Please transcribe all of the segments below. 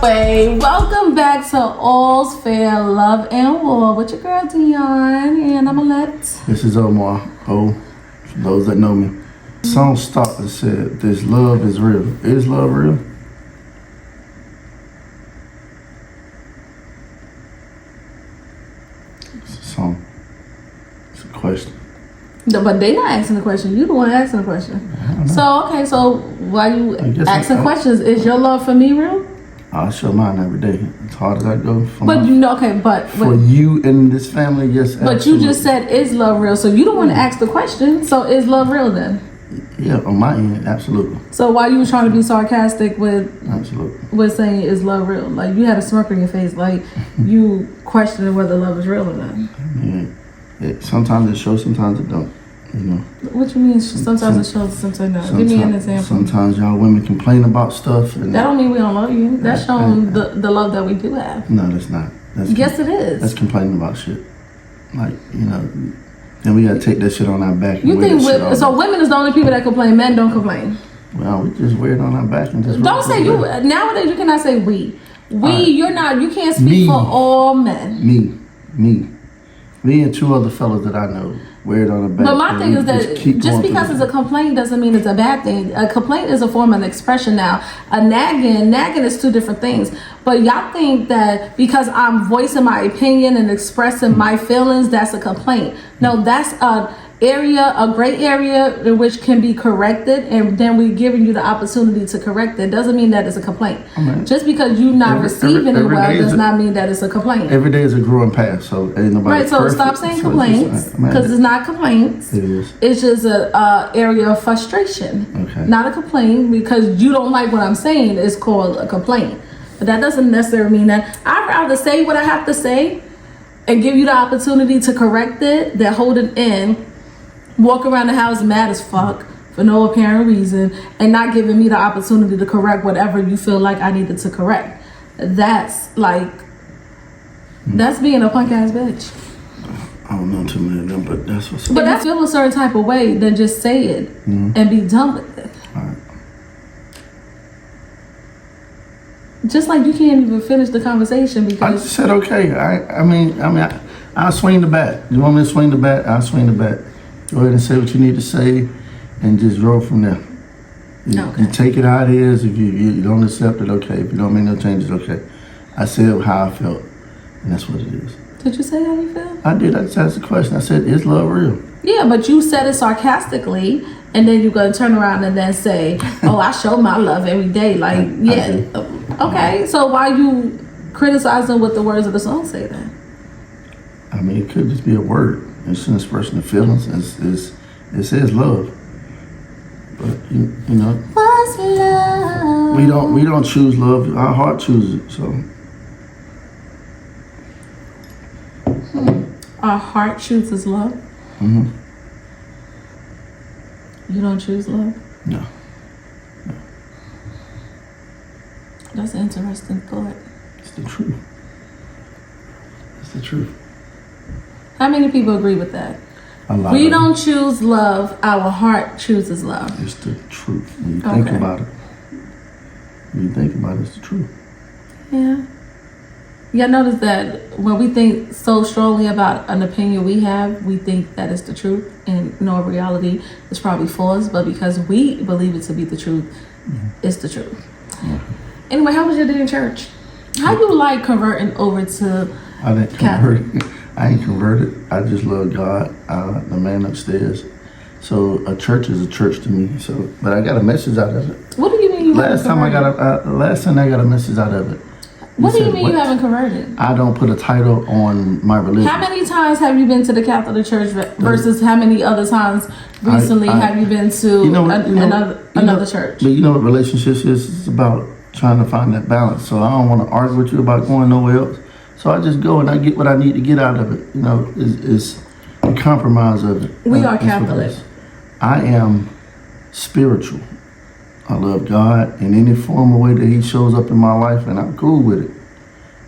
Anyway, welcome back to All's Fair Love and War with your girl Dion, and I'm gonna let. This is Omar. For those that know me. The song stopped and said, "This love is real." Is love real? It's a song. It's a question. But they not asking the question. You the one asking the question. So why you asking questions? Is your love for me real? I show mine every day. As hard as I go. For you and this family, yes. But absolutely. you just said, "Is love real?" So you don't want to ask the question. So is love real then? Yeah, on my end, absolutely. So why you trying to be sarcastic with saying is love real? Like you had a smirk on your face, like you questioning whether love is real or not. Yeah, sometimes it shows, sometimes it don't. You know. What you mean? Sometimes it shows, sometimes it don't. Give me an example. Sometimes y'all women complain about stuff. And that don't mean we don't love you. That's showing the love that we do have. No, that's not. Yes, it is. That's complaining about shit. Like, you know, then we gotta take that shit on our back. You think so? Women is the only people that complain. Men don't complain. Well, we just wear it on our back and just. Don't say you. Nowadays, you cannot say we. You're not. You can't speak for all men. Me and two other fellas that I know wear it on the back. But my thing is that just because it's a complaint doesn't mean it's a bad thing. A complaint is a form of expression now. A nagging is two different things. But y'all think that because I'm voicing my opinion and expressing my feelings, that's a complaint. No, that's a gray area in which can be corrected, and then we're giving you the opportunity to correct it. Doesn't mean that it's a complaint. Just because you're not receiving it well does not mean that it's a complaint. Every day is a growing path, so ain't nobody right. So perfect, stop saying complaints, because it's not complaints. It is. It's just a area of frustration. Okay. Not a complaint because you don't like what I'm saying. It's called a complaint, but that doesn't necessarily mean that. I'd rather say what I have to say and give you the opportunity to correct it than hold it in. Walk around the house mad as fuck for no apparent reason and not giving me the opportunity to correct whatever you feel like I needed to correct. That's being a punk ass bitch. I don't know too many of them, but that's what's up. But that's feel a certain type of way, then just say it and be done with it. All right. Just like you can't even finish the conversation because I just said okay. I'll swing the bat. You want me to swing the bat? I'll swing the bat. Go ahead and say what you need to say and just roll from there. You take it how it is. If you don't accept it, okay. If you don't make no changes, okay. I said how I felt, and that's what it is. Did you say how you felt? I did. I just asked the question. I said, is love real? Yeah, but you said it sarcastically, and then you're going to turn around and then say, oh, I show my love every day. Like, okay. So why you criticizing what the words of the song say then? I mean, it could just be a word. It's an expression of feelings. It says love, but you know. What's love? We don't choose love. Our heart chooses it. So. Our heart chooses love. Mm-hmm. You don't choose love. No. That's an interesting thought. It's the truth. It's the truth. How many people agree with that? A lot. We don't choose love. Our heart chooses love. It's the truth. When you think about it. It's the truth. Yeah. Y'all notice that when we think so strongly about an opinion we have, we think that it's the truth. And in all reality, it's probably false. But because we believe it to be the truth, it's the truth. Mm-hmm. Anyway, how was your day in church? How you like converting over to I didn't Catholic? convert. I ain't converted. I just love God, the man upstairs. So a church is a church to me. So, but I got a message out of it. What do you mean you haven't converted? Last time I got a message out of it. What do you mean you haven't converted? I don't put a title on my religion. How many times have you been to the Catholic Church versus how many other times recently have you been to another church? But you know what relationships is? It's about trying to find that balance. So I don't want to argue with you about going nowhere else. So I just go and I get what I need to get out of it. You know, is the compromise of it. We are Catholic. I am spiritual. I love God in any form or way that He shows up in my life, and I'm cool with it.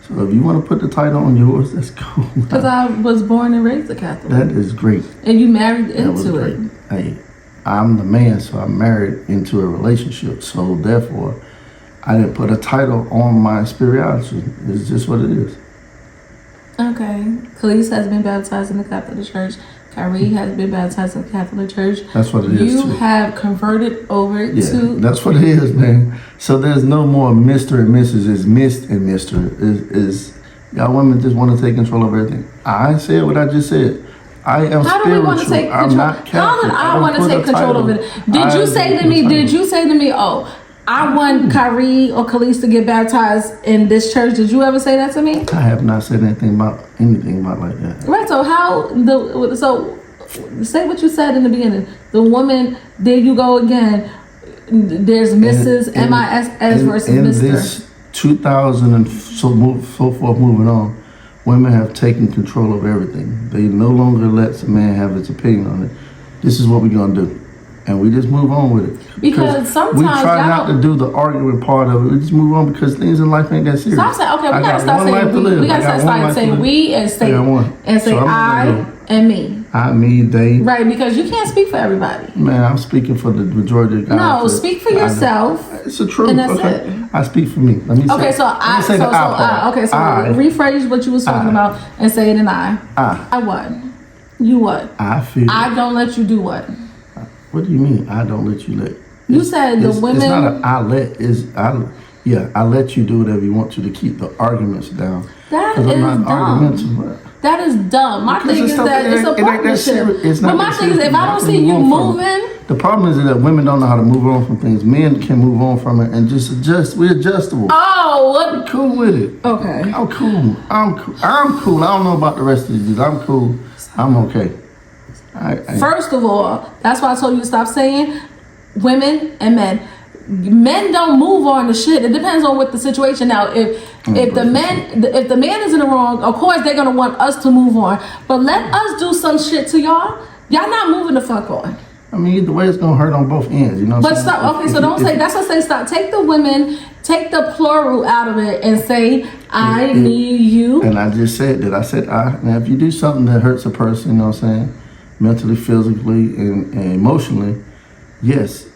So if you want to put the title on yours, that's cool. Because I was born and raised a Catholic. That is great. And you married into it. Hey, I'm the man, so I'm married into a relationship. So therefore, I didn't put a title on my spirituality. It's just what it is. Okay. Khalees has been baptized in the Catholic Church. Kyrie has been baptized in the Catholic Church. That's what it is. You have converted over to... That's what it is, man. So there's no more Mr. and Mrs. It's Mist and Mr. Is y'all women just want to take control of everything. I said what I just said. I am How spiritual. do we want to take control? I'm not Catholic. How did I want to take control of it? Did you say to me, oh, I want Kyrie or Khalees to get baptized in this church? Did you ever say that to me? I have not said anything about like that. Right. So say what you said in the beginning. The woman, there you go again. There's Mrs. MISS versus in Mr. This 2000 and so forth moving on, women have taken control of everything. They no longer let a man have his opinion on it. This is what we're gonna do. And we just move on with it. Because sometimes we try not to do the arguing part of it. We just move on because things in life ain't that serious. So I'm saying, okay, we gotta stop saying we. We gotta start saying we and say I and me. I, me, they. Right, because you can't speak for everybody. Man, I'm speaking for the majority of guys. No, speak for yourself. It's the truth. And that's it. I speak for me. Let me say. Okay, so rephrase what you was talking about and say it in I. I what? You what? I feel. I don't let you do what? What do you mean? I don't let you let. You said the women. It's not a I let. I let you do whatever you want to keep the arguments down. That is dumb. That is dumb. My thing is that it's a partnership. But my thing is, if I don't see you moving. The problem is that women don't know how to move on from things. Men can move on from it and just adjust. We're adjustable. Oh, what? We're cool with it. Okay. I'm cool. I'm cool. I don't know about the rest of you. I'm cool. I'm okay. First of all, that's why I told you to stop saying women and men. Men don't move on to shit. It depends on what the situation. Now, if the man is in the wrong, of course they're gonna want us to move on. But let us do some shit to y'all. Y'all not moving the fuck on. I mean, either way, it's gonna hurt on both ends. You know. But stop. Okay, so don't say. That's what I say. Stop. Take the women. Take the plural out of it and say I, me, you. And I just said that. I said I. Now, if you do something that hurts a person, you know what I'm saying, mentally, physically, and emotionally, yes.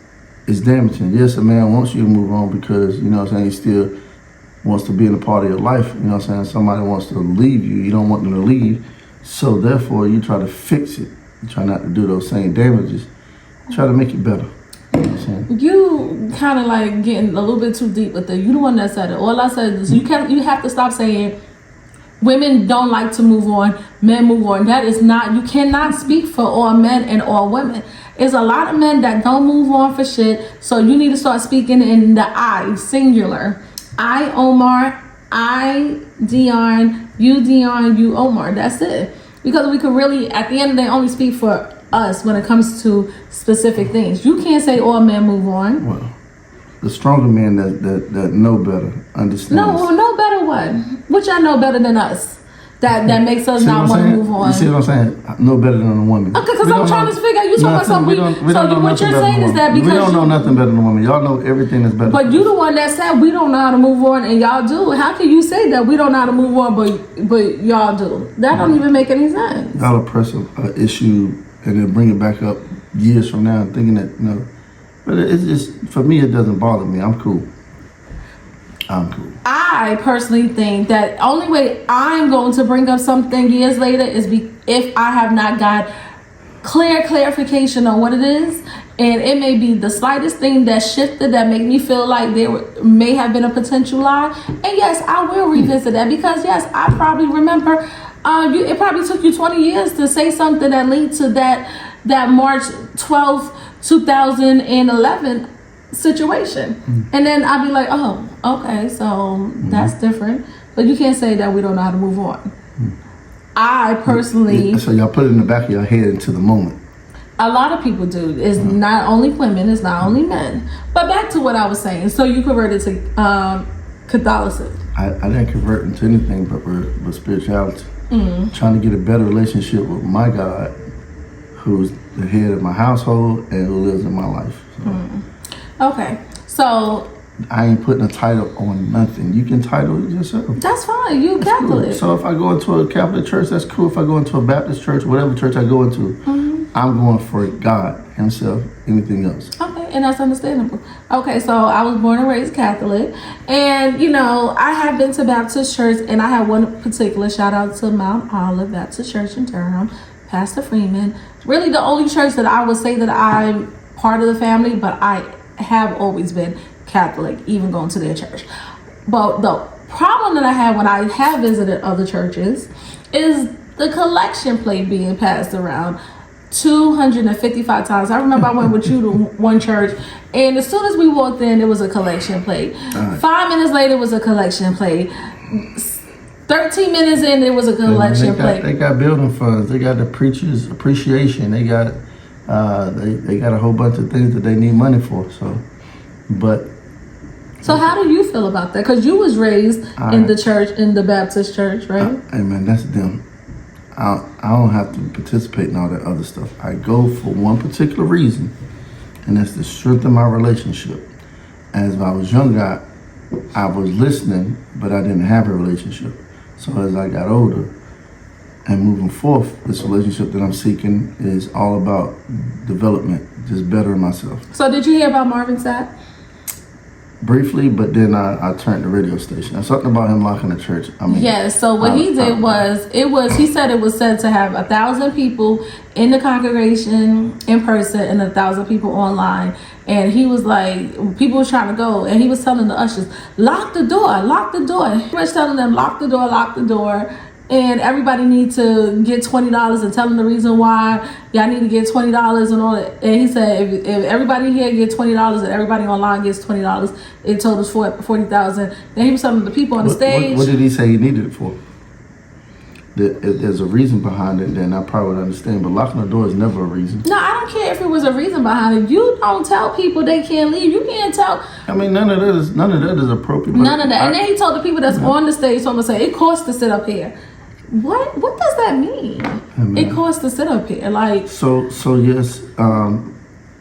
It's damaging. Yes, a man wants you to move on because, you know what I'm saying, he still wants to be in a part of your life. You know what I'm saying? Somebody wants to leave you. You don't want them to leave. So therefore, you try to fix it. You try not to do those same damages. Try to make it better. You know what I'm saying? You kind of like getting a little bit too deep with it. You the one that said it. All I said is you have to stop saying women don't like to move on, men move on. That is not, you cannot speak for all men and all women. There's a lot of men that don't move on for shit, so you need to start speaking in the I, singular. I, Omar, I, Dion, you, Omar. That's it. Because we could really, at the end of the day, only speak for us when it comes to specific things. You can't say all men move on. Well, the stronger men that know better, understand. No better what? Which I know better than us. That makes us not want to move on. You see what I'm saying? No better than a woman. Okay, because I'm trying to figure out. You talking about something. So what you're saying is that because we don't know nothing better than a woman. Y'all know everything is better. But you the one that said we don't know how to move on, and y'all do. How can you say that we don't know how to move on, but y'all do? That don't even make any sense. Y'all press an issue and then bring it back up years from now, thinking that But it's just, for me, it doesn't bother me. I'm cool. I personally think that only way I'm going to bring up something years later is if I have not got clarification on what it is, and it may be the slightest thing that shifted that make me feel like there may have been a potential lie. And yes, I will revisit that because yes, I probably remember. It probably took you 20 years to say something that linked to that March 12th, 2011 situation. And then I'll be like, oh, okay, so that's different. But you can't say that we don't know how to move on. I personally... So y'all put it in the back of your head into the moment. A lot of people do. It's not only women, it's not only men. But back to what I was saying. So you converted to Catholicism. I didn't convert into anything but spirituality. Trying to get a better relationship with my God, who's the head of my household and who lives in my life. So. Okay, so I ain't putting a title on nothing. You can title it yourself. That's fine. You Catholic. Cool. So if I go into a Catholic church, that's cool. If I go into a Baptist church, whatever church I go into, I'm going for God Himself. Anything else? Okay. Okay, and that's understandable. Okay, so I was born and raised Catholic, and you know, I have been to Baptist church, and I have one particular shout out to Mount Olive Baptist Church in Durham, Pastor Freeman. Really, the only church that I would say that I'm part of the family, but I have always been Catholic, even going to their church. But the problem that I have when I have visited other churches is the collection plate being passed around 255 times. I remember I went with you to one church, and as soon as we walked in, there was a collection plate. 5 minutes later, it was a collection plate. 13 minutes in, there was a collection plate. They got building funds. They got the preachers' appreciation. They got they got a whole bunch of things that they need money for. So how do you feel about that? Because you was raised in the church, in the Baptist church, right? Hey man, that's them. I don't have to participate in all that other stuff. I go for one particular reason, and that's to strengthen my relationship. As I was younger, I was listening, but I didn't have a relationship. So as I got older and moving forth, this relationship that I'm seeking is all about development, just bettering myself. So did you hear about Marvin Sapp? Briefly, but then I turned the radio station. There's something about him locking the church. I mean, yeah. So what he did he said it was said to have 1,000 people in the congregation in person and 1,000 people online. And he was like, people was trying to go, and he was telling the ushers, lock the door, lock the door. He was telling them, lock the door, lock the door. And everybody need to get $20 and tell them the reason why y'all need to get $20 and all that. And he said, if everybody here gets $20 and everybody online gets $20, it totals $40,000. Then he was telling the people on the stage. What did he say he needed it for? If there's a reason behind it, then I probably would understand. But locking the door is never a reason. No, I don't care if it was a reason behind it. You don't tell people they can't leave. You can't tell. I mean, none of that is appropriate. None of that. And then he told the people that's on the stage, so I'm gonna say it costs to sit up here. What does that mean? It costs to sit up here, like. So yes,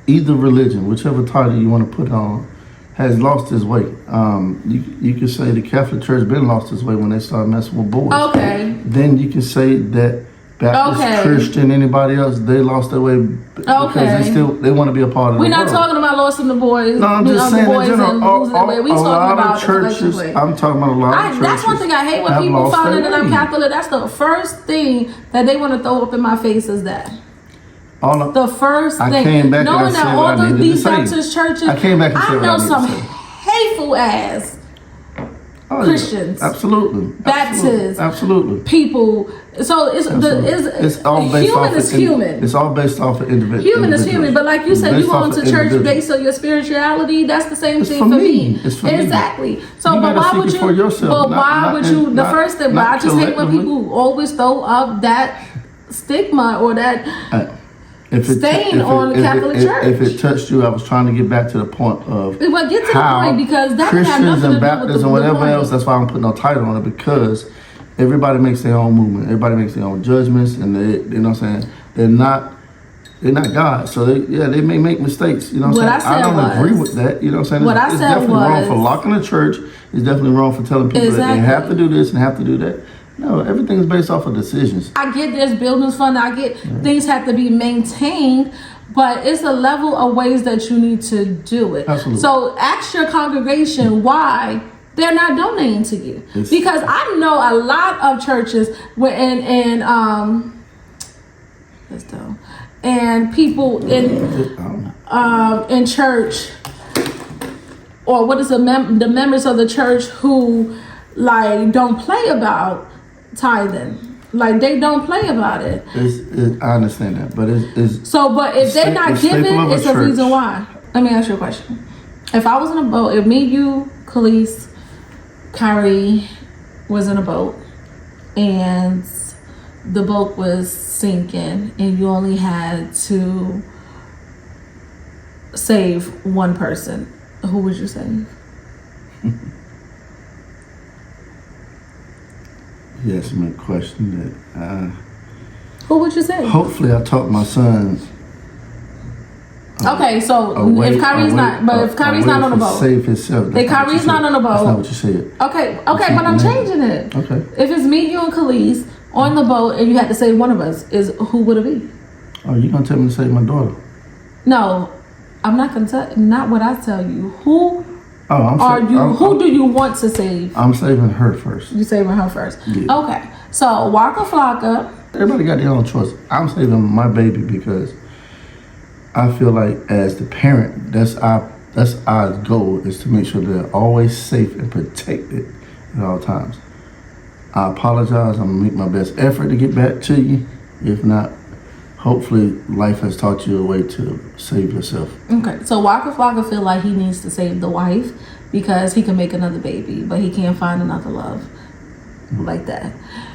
either religion, whichever title you want to put on, has lost its way. You could say the Catholic Church been lost its way when they started messing with boys. Okay. Then you can say that Baptist, Christian, anybody else, they lost their way because they want to be a part of. We're not talking about losing the boys. No, I'm just saying in general. We talking about churches. I'm talking about a lot of churches. That's one thing I hate when people find out that I'm Catholic. That's the first thing that they want to throw up in my face is that. The first thing. I came back knowing and I said that what all I needed these to say. Baptist churches, I came back and said what I needed to say. I know some hateful ass Christians, absolutely, Baptists, absolutely, people. So it's all based human off is human. It's all based off of individual. Human is human, but like you said, you going to church based on your spirituality. That's the same thing for me. It's for exactly. Me. So, but why would you? For yourself, but why would you? The first thing, but I just hate when people always throw up that stigma or that. Stain on the Catholic Church. If it touched you, I was trying to get back to the point of well, get to the point because that Christians and Baptists and whatever else. That's why I'm putting no title on it because everybody makes their own movement. Everybody makes their own judgments, and they, you know what I'm saying, they're not God. So they may make mistakes. You know what I'm saying. I don't agree with that. You know what I'm saying. It's definitely wrong for locking the church. It's definitely wrong for telling people that they have to do this and have to do that. No, everything's based off of decisions. I get there's buildings fund. I get things have to be maintained, but it's a level of ways that you need to do it. Absolutely. So ask your congregation why they're not donating to you. Because I know a lot of churches where and people in church, or what is the members of the church who like don't play about tithing. Like they don't play about it. I understand that, but it's so. But if they're not giving, it's a reason why. Let me ask you a question. If I was in a boat, if me, you, Khalees, Kyrie was in a boat, and the boat was sinking, and you only had to save one person, who would you save? You asked me a question that who would you say? Hopefully I taught my son. Okay, so if Kyrie's not on the boat, save himself. If Kyrie's not on the boat, that's not what you said. Okay, but I'm changing it. Okay. If it's me, you, and Khalees on the boat, and you had to save one of us, who would it be? Oh, you gonna tell me to save my daughter? No, I'm not gonna tell. Not what I tell you. Who who do you want to save? I'm saving her first. You saving her first. Yeah. Okay. So Waka Flocka. Everybody got their own choice. I'm saving my baby because I feel like as the parent, that's our goal, is to make sure they're always safe and protected at all times. I apologize. I'm gonna make my best effort to get back to you. If not, hopefully life has taught you a way to save yourself. Okay, so Waka Flocka feel like he needs to save the wife because he can make another baby, but he can't find another love like that.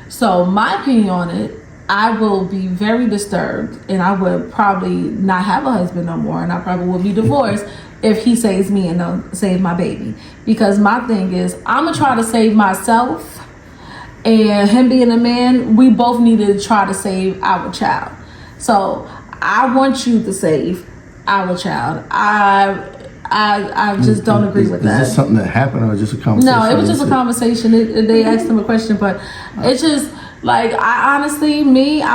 So my opinion on it, I will be very disturbed, and I would probably not have a husband no more, and I probably will be divorced if he saves me and don't save my baby. Because my thing is, I'm gonna try to save myself, and him being a man, we both need to try to save our child. So I want you to save our child. I just don't agree with that. Is this something that happened or just a conversation? No, it was just a conversation. They asked him a question, but it's just like, I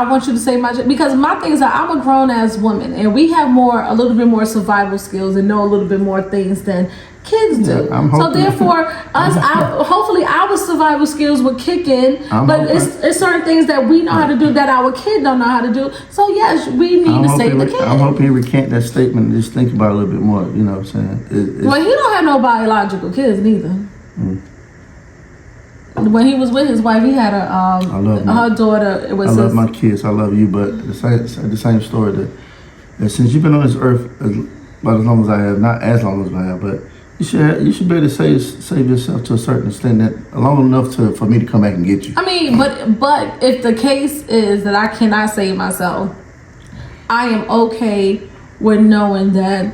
want you to save my child. Because my thing is that I'm a grown ass woman, and we have a little bit more survival skills and know a little bit more things than kids do. So therefore, hopefully our survival skills will kick in. But it's certain things that we know how to do that our kid don't know how to do. So yes, we need to save the kid. I'm hoping he recant that statement and just think about it a little bit more. You know what I'm saying? Well, he don't have no biological kids neither. When he was with his wife, he had her daughter. I love my kids. I love you, but the same story that since you've been on this earth about as long as I have, not as long as I have, but you should be able to save yourself to a certain extent, that long enough for me to come back and get you. I mean, but if the case is that I cannot save myself, I am okay with knowing that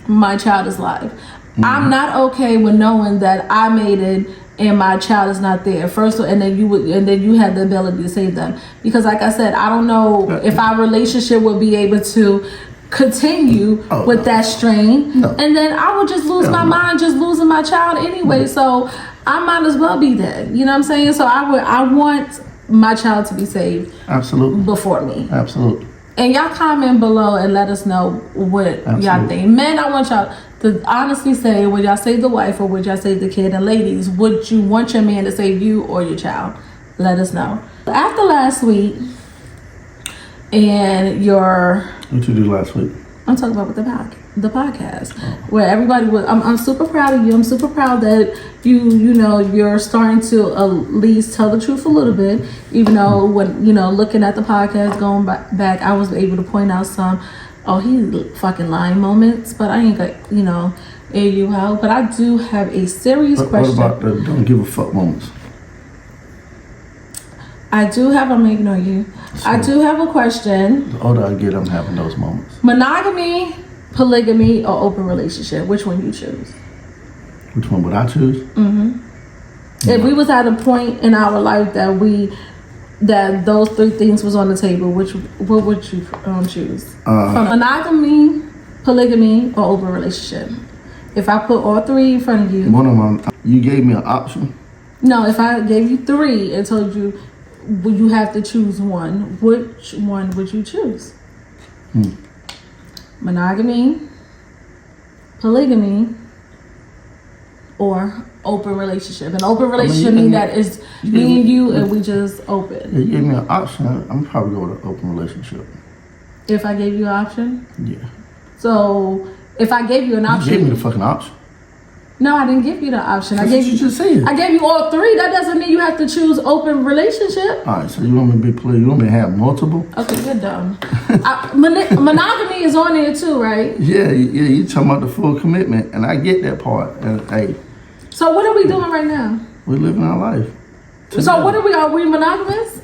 my child is alive. I'm not okay with knowing that I made it and my child is not there. And then you have the ability to save them. Because like I said, I don't know if our relationship will be able to continue with that strain. And then I would just lose my mind just losing my child anyway. So I might as well be dead. You know what I'm saying? So I want my child to be saved. Absolutely. Before me. Absolutely. And y'all comment below and let us know what y'all think. Men, I want y'all to honestly say, would y'all save the wife or would y'all save the kid? And ladies, would you want your man to save you or your child? Let us know. After last week and what you do last week? I'm talking about with the podcast, where everybody was. I'm super proud of you. I'm super proud that you're starting to at least tell the truth a little bit. Even though when looking at the podcast going back, I was able to point out some he fucking lying moments, but I ain't got air you out. But I do have a serious question. What about the don't give a fuck moments? I do have. I'm ignoring you. I do have a question. The older I get, I'm having those moments. Monogamy, polygamy, or open relationship? Which one you choose? Which one would I choose? If we was at a point in our life that those three things was on the table, what would you choose? Monogamy, polygamy, or open relationship? If I put all three in front of you. One of them. You gave me an option. No, if I gave you three and told you you have to choose one, which one would you choose? Monogamy, polygamy, or open relationship? An open relationship means that is me and you and we just open. You gave me an option. I'm probably going with an open relationship. If I gave you an option? Yeah. So if I gave you an option. You gave me the fucking option. No, I didn't give you the option. That's what you just said. I gave you all three. That doesn't mean you have to choose open relationship. All right, so you want me to be clear? You want me to have multiple? Okay, you're dumb. Monogamy is on there too, right? Yeah. You talking about the full commitment, and I get that part. And hey. So what are we doing right now? We're living our life. Together. So what are we monogamous?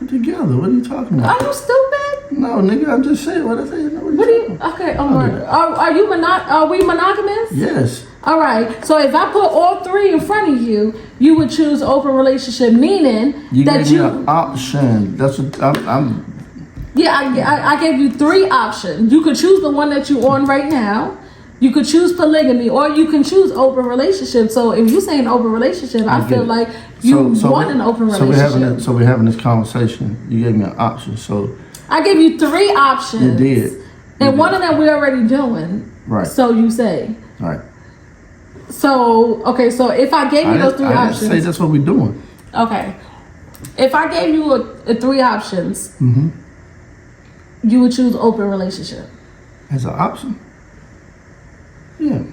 Together. What are you talking about? Are you stupid? No, nigga, I'm just saying what I say. Okay, Omar. Are we monogamous? Yes. All right. So if I put all three in front of you, you would choose open relationship, meaning you gave me an option. That's what I'm. Yeah, I gave you three options. You could choose the one that you're on right now. You could choose polygamy, or you can choose open relationship. So if you say an open relationship, I feel like you want an open relationship. So we're having this conversation. You gave me an option. So I gave you three options. You did. And one of them we're already doing. Right. So you say. Right. So, okay, so if I gave you those three options. I didn't say that's what we're doing. Okay. If I gave you a three options, mm-hmm. you would choose open relationship. As an option? Yeah.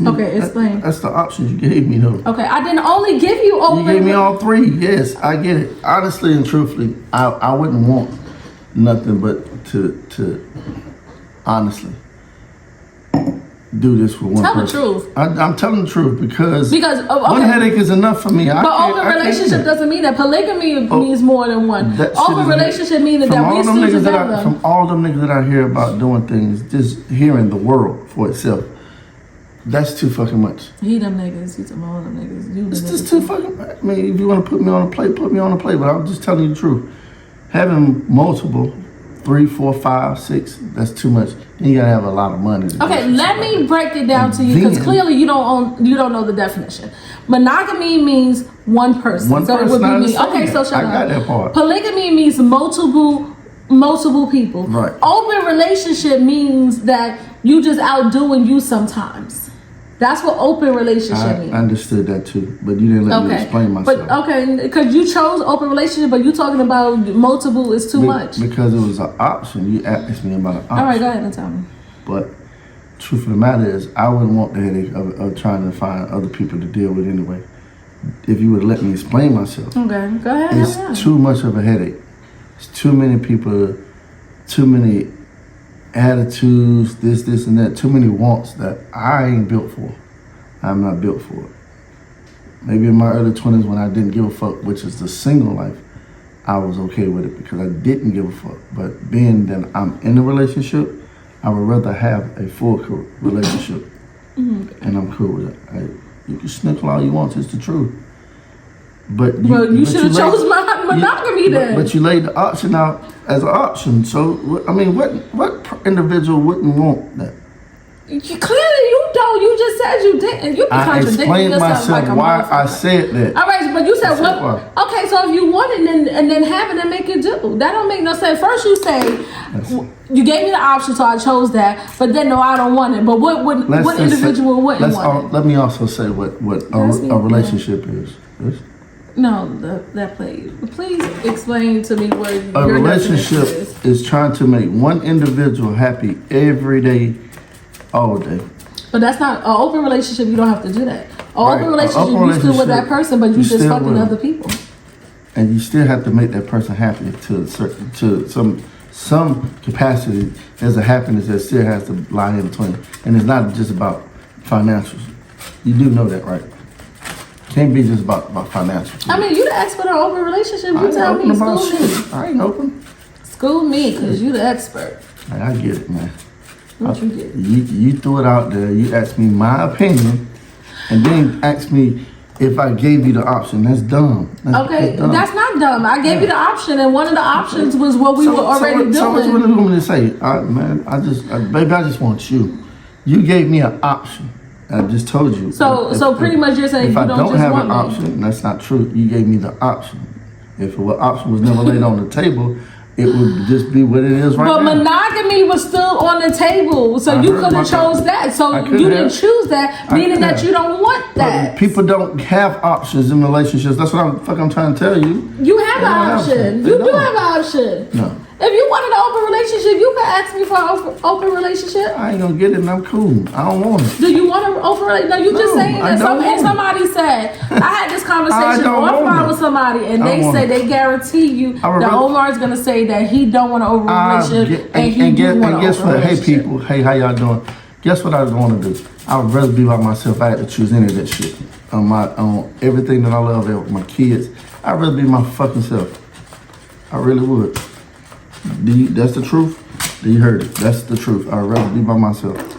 Okay, explain. That's the options you gave me, though. Okay, I didn't only give you open. You gave me all three. Yes, I get it. Honestly and truthfully, I wouldn't want nothing but to honestly do this for one person. Tell the truth. I'm telling the truth because okay. One headache is enough for me. But open relationship doesn't mean that. Polygamy means more than one. Open relationship means that we still together. From all them niggas that I hear about doing things, just hearing the world for itself, that's too fucking much. He them niggas. He's some all them niggas. You it's just too fucking. I mean, if you want to put me on a plate, put me on a plate. But I'm just telling you the truth. Having multiple, 3, 4, 5, 6, that's too much. And you gotta have a lot of money. Okay, let me break it down to you because clearly you don't know the definition. Monogamy means one person. One person. It would be me. Okay, so shut up. I got that part. Polygamy means multiple people. Right. Open relationship means that you just outdoing you sometimes. That's what open relationship means. I understood that too, but you didn't let me explain myself. But okay, because you chose open relationship, but you talking about multiple is too much. Because it was an option. You asked me about an option. All right, go ahead and tell me. But truth of the matter is, I wouldn't want the headache of trying to find other people to deal with anyway. If you would let me explain myself. Okay, go ahead. It's too much of a headache. It's too many people, too many attitudes, this and that, too many wants that I ain't built for. I'm not built for it. Maybe in my early 20s when I didn't give a fuck, which is the single life, I was okay with it because I didn't give a fuck. But being that I'm in a relationship, I would rather have a full relationship. Mm-hmm. And I'm cool with it. You can snickle all you want, it's the truth. But you should have chose monogamy then. But you laid the option out as an option. So, I mean, what individual wouldn't want that? Clearly you don't. You just said you didn't. You be contradicting yourself myself like a why I said that. All right, but you said what? Okay, so if you want it and then have it and make it do. That don't make no sense. First you say you gave me the option, so I chose that. But then no, I don't want it. But what individual wouldn't want it? Let me also say what a relationship is. No, that please explain to me what a relationship is trying to make one individual happy every day, all day. But that's not an open relationship. You don't have to do that. Open relationship, you still with that person, but you just fucking other people. And you still have to make that person happy to some capacity. There's a happiness that still has to lie in between, and it's not just about financials. You do know that, right? Can't be just about financials. I mean, you the expert on open relationship. You tell me, school me. I ain't open. School me, because you the expert. I get it, man. What you get? You threw it out there. You asked me my opinion, and then asked me if I gave you the option. That's dumb. That's dumb. That's not dumb. I gave you the option, and one of the options was what we were already doing. So what you want me to say? Man, baby, I just want you. You gave me an option. I just told you. So pretty much you're saying if you I don't just have want an option, that's not true. You gave me the option. If an option was never laid on the table, it would just be what it is right now. But monogamy was still on the table, so you could have chose that. So you didn't choose that, meaning that you don't want that. But people don't have options in relationships. That's what I'm trying to tell you. You have an option. You do have an option. No. If you wanted an open relationship, you could ask me for an open relationship. I ain't gonna get it, and I'm cool. I don't want it. Do you want an open relationship? No, you just saying that. Somebody said, I had this conversation offline with somebody, and they say they guarantee you that Omar is gonna say that he don't want an open relationship, and he do want an open relationship. Hey people, hey, how y'all doing? Guess what I want to do? I would rather be by myself. I had to choose any of that shit on everything that I love, my kids. I'd rather be my fucking self. I really would. That's the truth. You heard it. That's the truth. I'd rather be by myself.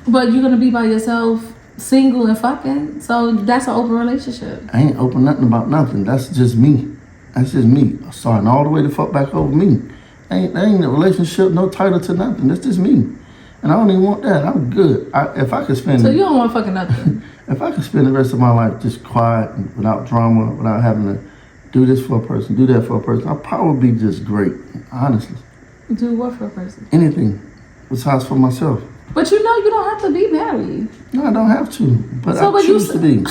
But you're gonna be by yourself, single and fucking. So that's an open relationship. I ain't open nothing about nothing. That's just me. That's just me. Starting all the way to fuck back over me. Ain't a relationship, no title to nothing. That's just me. And I don't even want that. I'm good. If I could spend. So you don't want fucking nothing. If I could spend the rest of my life just quiet and without drama, without having to do this for a person, do that for a person, I'll probably be just great, honestly. Do what for a person? Anything besides for myself. But you know you don't have to be married. No, I don't have to. But I choose to be.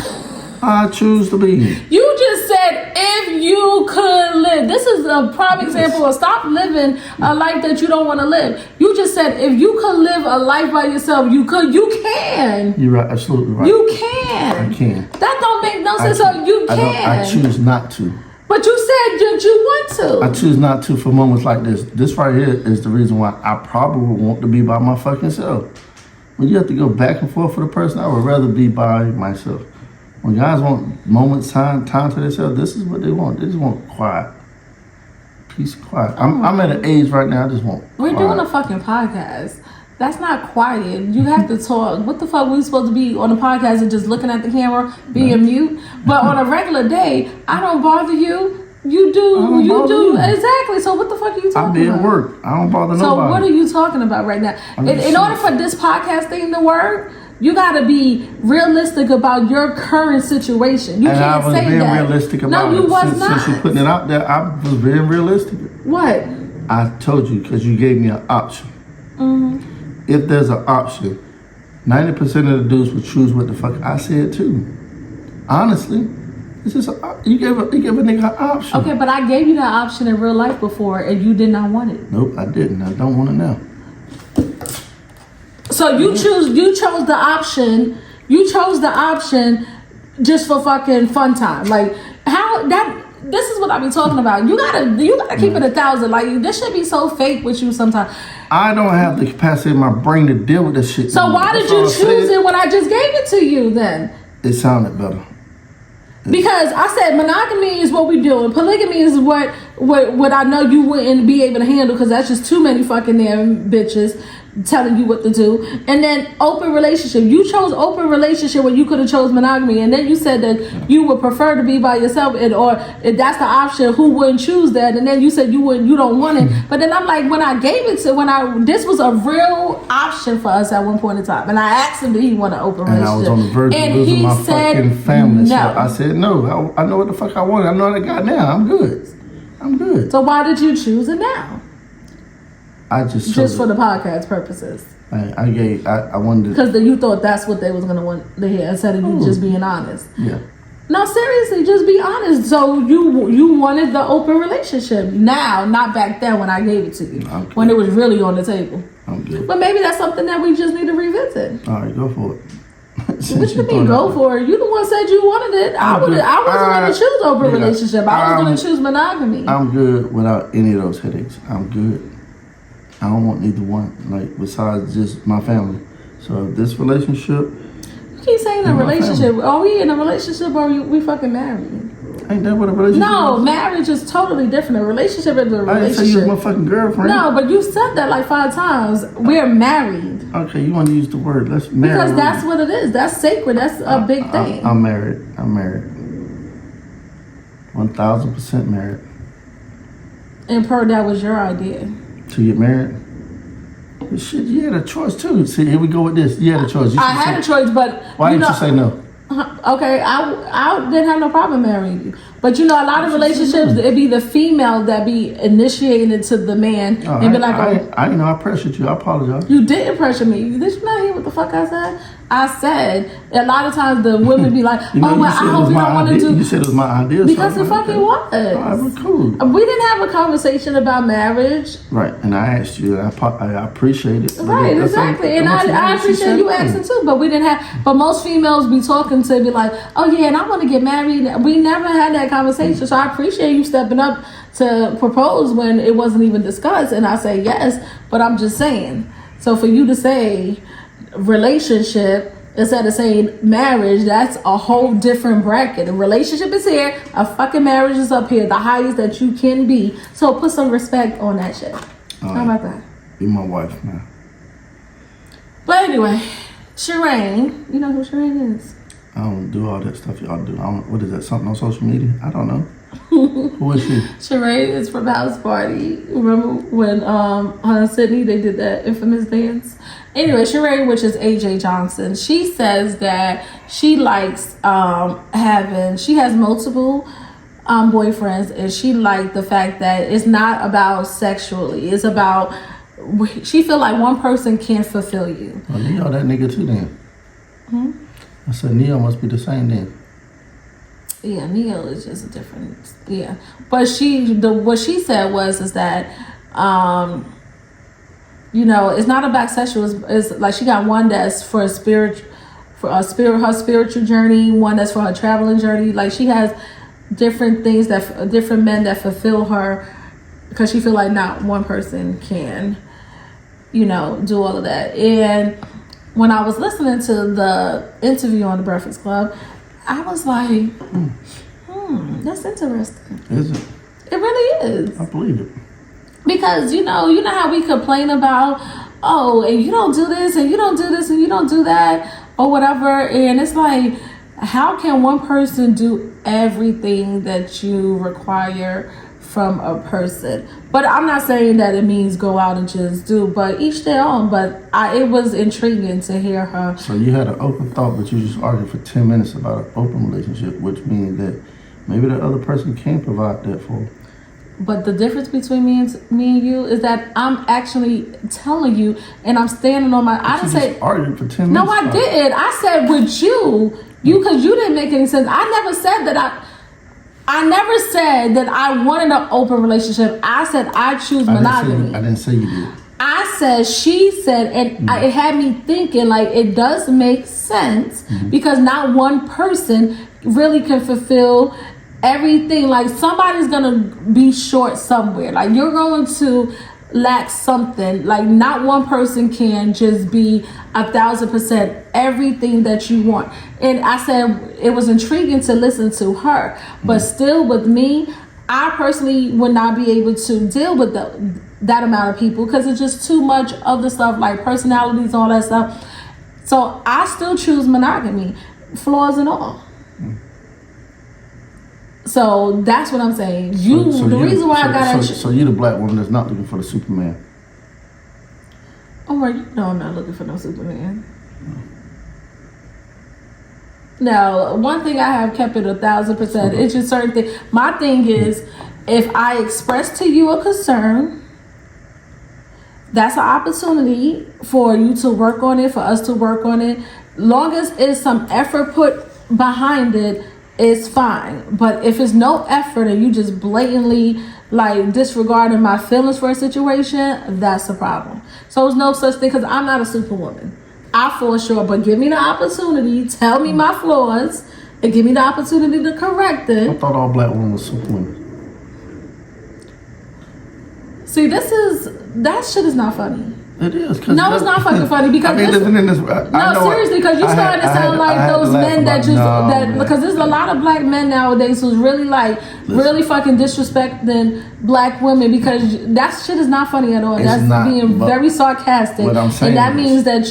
I choose to be. You just said if you could live. This is a prime example of stop living a life that you don't want to live. You just said if you could live a life by yourself, you could. You can. You're right. Absolutely right. You can. I can. That don't make no sense. So you can. I choose not to. But you said that you want to. I choose not to for moments like this. This right here is the reason why I probably want to be by my fucking self. When you have to go back and forth for the person, I would rather be by myself. When guys want moments, time to themselves, this is what they want. They just want quiet. Peace and quiet. I'm at an age right now, I just want We're quiet. doing a fucking podcast. That's not quiet. You have to talk. What the fuck we supposed to be on the podcast and just looking at the camera, being mute? But on a regular day, I don't bother you. You do. You do. Exactly. So what the fuck are you talking about? I be at work. I don't bother nobody. So what are you talking about right now? In order for this podcast thing to work, you got to be realistic about your current situation. You can't say that. I was being realistic about it. No, you was not. Since you putting it out there, I was being realistic. What? I told you because you gave me an option. Mm-hmm. If there's an option, 90% of the dudes would choose what the fuck I said too. Honestly, it's just you gave a nigga an option. Okay, but I gave you that option in real life before, and you did not want it. Nope, I didn't. I don't want it now. So you chose the option. You chose the option just for fucking fun time. Like how that. This is what I be talking about. You gotta keep it 1,000. Like this should be so fake with you sometimes. I don't have the capacity in my brain to deal with this shit. So why did you choose it when I just gave it to you then? It sounded better. Because I said monogamy is what we do, and polygamy is what I know you wouldn't be able to handle because that's just too many fucking damn bitches telling you what to do. And then open relationship. You chose open relationship when you could have chose monogamy, and then you said that you would prefer to be by yourself, or if that's the option, who wouldn't choose that? And then you said you don't want it. But then I'm like, when I gave it to this was a real option for us at one point in time, and I asked him, did he want an open relationship? And I was on the verge of losing my fucking family. No. So I said no. I know what the fuck I wanted. I know what I got now. I'm good. So why did you choose it now? I just for the podcast purposes. I wanted because you thought that's what they was gonna want to hear instead of you just being honest. Yeah. No, seriously, just be honest. So you wanted the open relationship now, not back then when I gave it to you, when it was really on the table. I'm good. But maybe that's something that we just need to revisit. All right, go for it. What you mean go for it? You the one said you wanted it. I wasn't gonna choose open relationship. I was gonna choose monogamy. I'm good without any of those headaches. I'm good. I don't want neither one, like, besides just my family. So this relationship... You keep saying a relationship. Family. Are we in a relationship or are we fucking married? Ain't that what a relationship is? is? Marriage is totally different. A relationship is a relationship. I didn't say you was my fucking girlfriend. No, but you said that like 5 times. We're married. Okay, you want to use the word. Let's marry. Because that's what it is. That's sacred. That's a big thing. I'm married. 1,000% married. And that was your idea. To get married? But shit, you had a choice too. See, here we go with this. You had a choice. I had a choice, but... Why didn't you say no? Okay, I didn't have no problem marrying you. But you know, a lot of relationships, it'd be the female that be initiating it to the man. And be like, I didn't know I pressured you. I apologize. You didn't pressure me. Did you not hear what the fuck I said? I said, a lot of times the women be like, I hope you don't want to do... You said it was my idea. Because it fucking was. All right, we're cool. We didn't have a conversation about marriage. Right, and I asked you, and I appreciate it. Right, exactly. And I appreciate you asking too, but we didn't have... But most females be talking to be like, oh yeah, and I want to get married. We never had that conversation, so I appreciate you stepping up to propose when it wasn't even discussed, and I say yes, but I'm just saying. So for you to say relationship instead of saying marriage, that's a whole different bracket. A relationship is here, a fucking marriage is up here, the highest that you can be. So put some respect on that shit. How about that? You're my wife now. But anyway, Shireen, you know who Shireen is? I don't do all that stuff y'all do. What is that, something on social media? I don't know. Who is she? Shireen is from House Party. Remember when her and Sydney, they did that infamous dance? Anyway, Shireen, which is AJ Johnson, she says that she likes she has multiple boyfriends, and she liked the fact that it's not about sexually. It's about, she feel like one person can't fulfill you. Well, Neo that nigga too then. I said Neo must be the same then. Yeah, Neo is just a different. Yeah, but what she said was that, it's not about sexual. It's like she got one that's for her spiritual journey, one that's for her traveling journey. Like she has different things different men that fulfill her, because she feel like not one person can, do all of that. And when I was listening to the interview on the Breakfast Club, I was like, that's interesting. Is it? It really is. I believe it. Because, you know how we complain about, and you don't do this, and you don't do this, and you don't do that, or whatever. And it's like, how can one person do everything that you require from a person? But I'm not saying that it means go out and just do, but each their own. But it was intriguing to hear her. So you had an open thought, but you just argued for 10 minutes about an open relationship, which means that maybe the other person can provide that for you. But the difference between me and you is that I'm actually telling you, and I'm standing on my. I didn't say argued for 10 minutes. No, I didn't. I said with you, because you didn't make any sense. I never said that I never said that I wanted an open relationship. I said I choose monogamy. I didn't say you did. I said, she said, and it had me thinking, like, it does make sense, because not one person really can fulfill everything. Like, somebody's gonna be short somewhere. Like, you're going to lack something. Like, not one person can just be 1,000% everything that you want. And I said it was intriguing to listen to her, but still with me, I personally would not be able to deal with that amount of people, because it's just too much of the stuff, like personalities, all that stuff. So I still choose monogamy, flaws and all. So that's what I'm saying. The reason why I got So you're the black woman that's not looking for the Superman. Omar, you know I'm not looking for no Superman. Now, one thing I have kept it 1,000%. It's just certain things. My thing is, if I express to you a concern, that's an opportunity for you to work on it, for us to work on it. Long as it's some effort put behind it, it's fine. But if it's no effort and you just blatantly like disregarding my feelings for a situation, that's a problem. So there's no such thing, because I'm not a superwoman. I fall short, but give me the opportunity, tell me my flaws, and give me the opportunity to correct it. I thought all black women were superwomen. See, that shit is not funny. It is. No, it's not fucking funny, because seriously, because you starting to sound like those men because there's a lot of black men nowadays who's really really fucking disrespecting black women, because that shit is not funny at all. That's being very sarcastic. What I'm saying, and that means that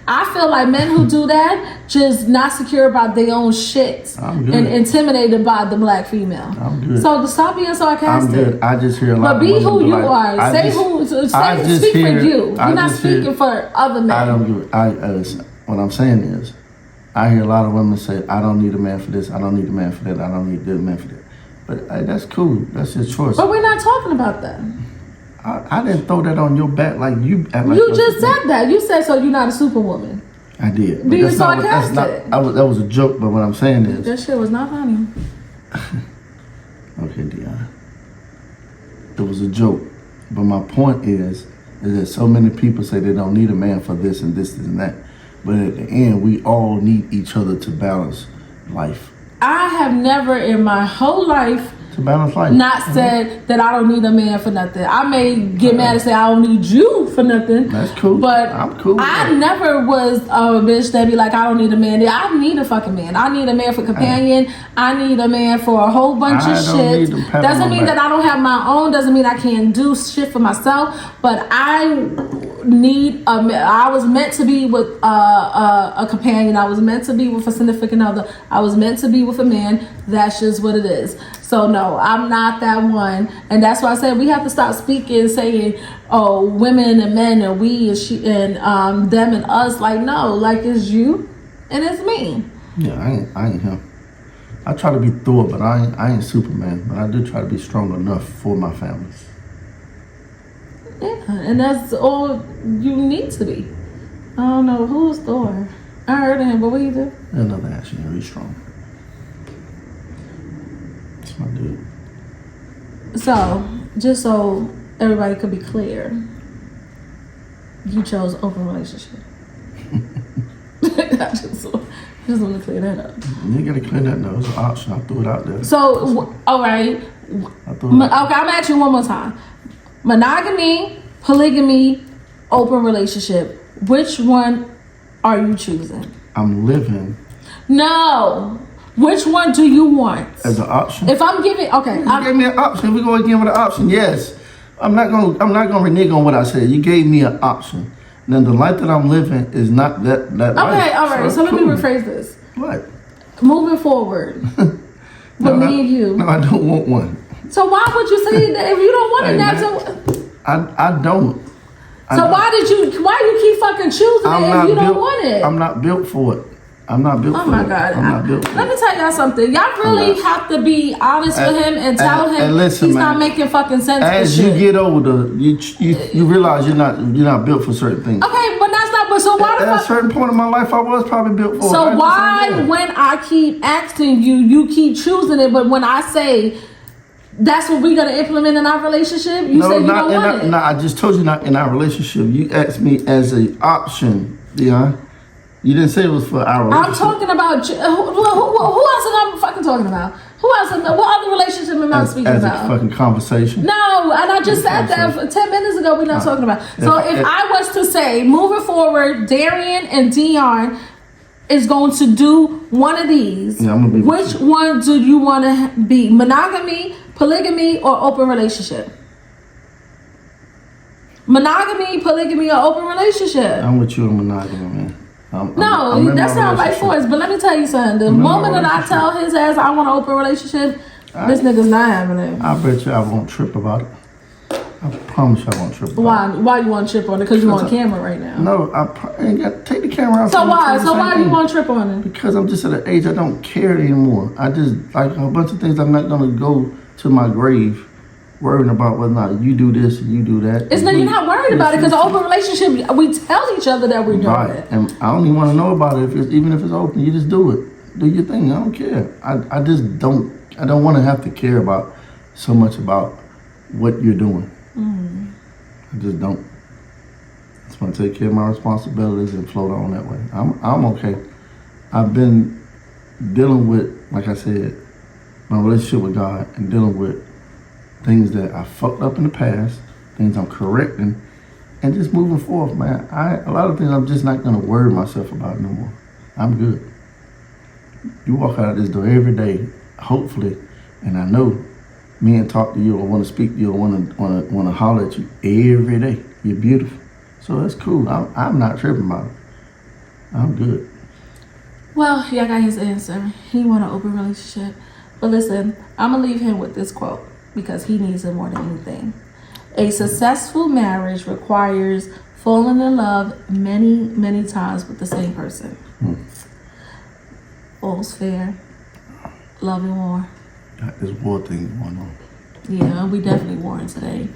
I feel like men who do that just not secure about their own shit and intimidated by the black female. I'm good. So stop being sarcastic. I'm good. I just hear a lot. But be who you are. Speak for you. You're not speaking for other men. I don't do it. What I'm saying is, I hear a lot of women say, I don't need a man for this, I don't need a man for that, I don't need a man for that. But that's cool. That's your choice. But we're not talking about that. I didn't throw that on your back like you. You just said that. You said, so you're not a superwoman. I did. Being sarcastic. That was a joke, but what I'm saying is, that shit was not funny. Okay, Dion. It was a joke. But my point is that so many people say they don't need a man for this and this and that. But at the end, we all need each other to balance life. I have never in my whole life not said that I don't need a man for nothing. I may get mad and say I don't need you for nothing. That's cool. But I'm cool. I never was a bitch that be like, I don't need a man. I need a fucking man. I need a man for companion. I need a man for a whole bunch of shit. Doesn't mean that I don't have my own. Doesn't mean I can't do shit for myself. But I need a man. I was meant to be with a companion. I was meant to be with a significant other. I was meant to be with a man. That's just what it is. So no, I'm not that one. And that's why I said we have to stop speaking, saying, oh, women and men and we and she and them and us. Like, no, like it's you and it's me. Yeah, I ain't him. I try to be Thor, but I ain't Superman. But I do try to be strong enough for my family. Yeah, and that's all you need to be. I don't know who's Thor. I heard of him, but what do you do? Another action, he's strong. That's my dude. So, just so everybody could be clear, you chose open relationship. I just want to clear that up. You gotta clear that up. It's an option. I threw it out there. So, all right. Okay, I'm gonna ask you one more time. Monogamy, polygamy, open relationship. Which one are you choosing? I'm living. No. Which one do you want? As an option? If I'm giving, okay. You gave me an option. We're going again with an option. Yes. I'm not gonna renege on what I said. You gave me an option. Now the life that I'm living is not that life. Okay, all right. So let me rephrase this. What? Moving forward. With me and you. No, I don't want one. So why would you say that if you don't want it? I don't. So why you keep fucking choosing it if you don't want it? I'm not built for it. I'm not built for it. Oh my God. I'm not built for it. Let me tell y'all something. Y'all really have to be honest with him and tell him listen, he's man, not making fucking sense. As you get older, you realize you're not built for certain things. Okay, but that's not. But so why the fuck? At a certain point in my life, I was probably built for it. So why, when I keep asking you, you keep choosing it, but when I say that's what we're gonna implement in our relationship, you say you don't want it? No, I just told you not in our relationship. You asked me as an option, Dion. You didn't say it was for our relationship. I'm talking about who else am I fucking talking about? Who else? What other relationship am I speaking about? As a fucking conversation. No, and I just said that 10 minutes ago. We're not talking about. So if I was to say, moving forward, Darian and Dion is going to do one of these. Yeah, I'm gonna be which one do you want to be? Monogamy, polygamy, or open relationship? Monogamy, polygamy, or open relationship? I'm with you in monogamy, man. No, that's not right for us. But let me tell you something. The moment that I tell his ass I want an open relationship, this nigga's not having it. I bet you I won't trip about it. I promise you I won't trip about it. Why you want to trip on it? Because you're on camera right now. No, I ain't got to take the camera out. So why? So why you want to trip on it? Because I'm just at an age I don't care anymore. I just, like a bunch of things I'm not going to go to my grave worrying about whether or not you do this and you do that. You're not worried about it because open relationship, we tell each other that we're doing it. And I don't even want to know about it even if it's open. You just do it. Do your thing. I don't care. I just don't. I don't want to have to care about so much about what you're doing. I just don't. I just want to take care of my responsibilities and float on that way. I'm okay. I've been dealing with, like I said, my relationship with God and dealing with things that I fucked up in the past, things I'm correcting, and just moving forward, man. A lot of things I'm just not gonna worry myself about no more. I'm good. You walk out of this door every day, hopefully, and I know me and talk to you or want to speak to you or want to holler at you every day. You're beautiful, so that's cool. I'm not tripping about it. I'm good. Well, y'all got his answer. He want an open relationship, but listen, I'm gonna leave him with this quote, because he needs it more than anything. A successful marriage requires falling in love many, many times with the same person. All's fair. Love and war. Got this war thing going on. Yeah, we definitely warring today.